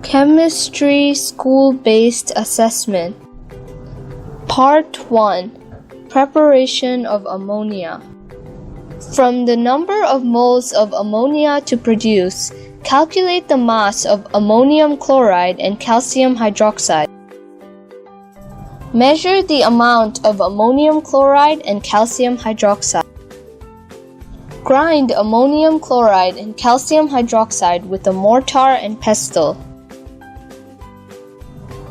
Chemistry School-Based Assessment. Part 1. Preparation of ammonia. From the number of moles of ammonia to produce, calculate the mass of ammonium chloride and calcium hydroxide. Measure the amount of ammonium chloride and calcium hydroxide. Grind ammonium chloride and calcium hydroxide with a mortar and pestle.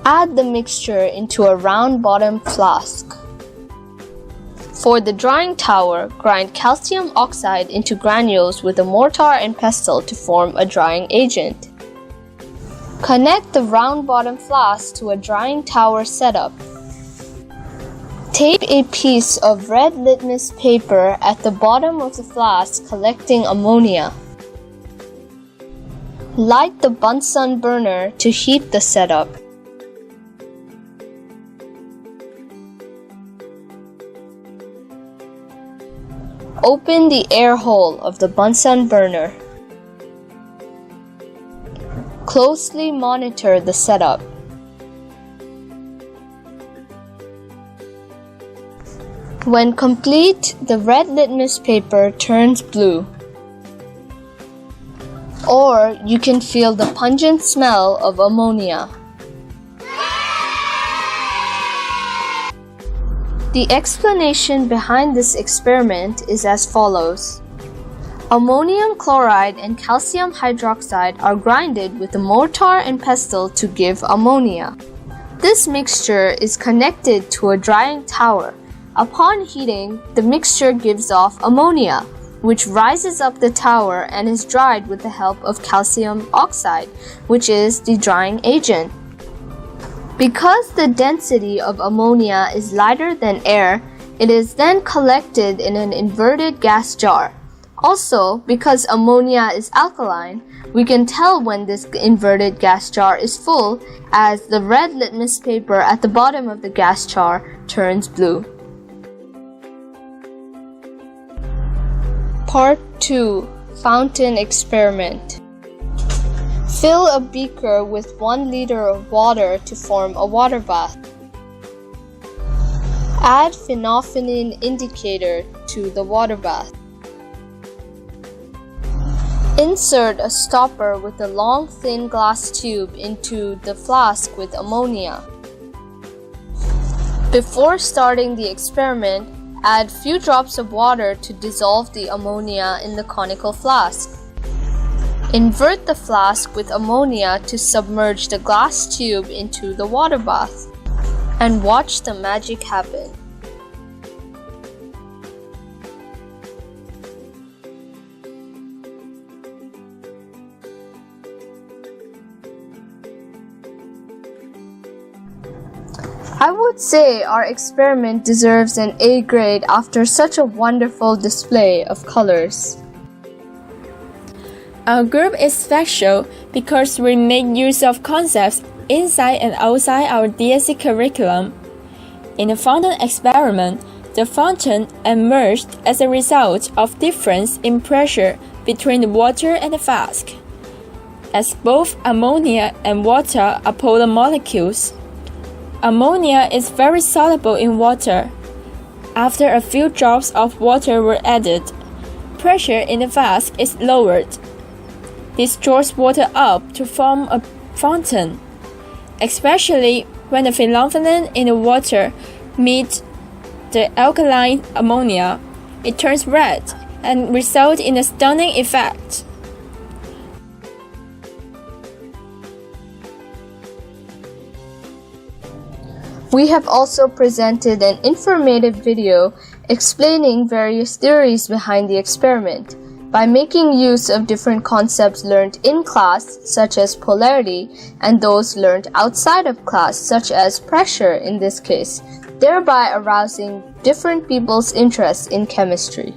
Add the mixture into a round-bottomed flask. For the drying tower, grind calcium oxide into granules with a mortar and pestle to form a drying agent. Connect the round-bottomed flask to a drying tower setup. Tape a piece of red litmus paper at the bottom of the flask collecting ammonia. Light the Bunsen burner to heat the setup. Open the air hole of the Bunsen burner. Closely monitor the setup. When complete, the red litmus paper turns blue. Or you can feel the pungent smell of ammonia. The explanation behind this experiment is as follows. Ammonium chloride and calcium hydroxide are grinded with a mortar and pestle to give ammonia. This mixture is connected to a drying tower. Upon heating, the mixture gives off ammonia, which rises up the tower and is dried with the help of calcium oxide, which is the drying agent. Because the density of ammonia is lighter than air, it is then collected in an inverted gas jar. Also, because ammonia is alkaline, we can tell when this inverted gas jar is full as the red litmus paper at the bottom of the gas jar turns blue. Part 2. Fountain Experiment. Fill a beaker with 1 liter of water to form a water bath. Add phenolphthalein indicator to the water bath. Insert a stopper with a long thin glass tube into the flask with ammonia. Before starting the experiment, add few drops of water to dissolve the ammonia in the conical flask. Invert the flask with ammonia to submerge the glass tube into the water bath and watch the magic happen. I would say our experiment deserves an A grade after such a wonderful display of colors. Our group is special because we make use of concepts inside and outside our DSC curriculum. In the fountain experiment, the fountain emerged as a result of difference in pressure between the water and the flask. As both ammonia and water are polar molecules, ammonia is very soluble in water. After a few drops of water were added, pressure in the flask is lowered. This draws water up to form a fountain, especially when the phenolphthalein in the water meets the alkaline ammonia. It turns red and results in a stunning effect. We have also presented an informative video explaining various theories behind the experiment. By making use of different concepts learned in class, such as polarity, and those learned outside of class, such as pressure in this case, thereby arousing different people's interest in chemistry.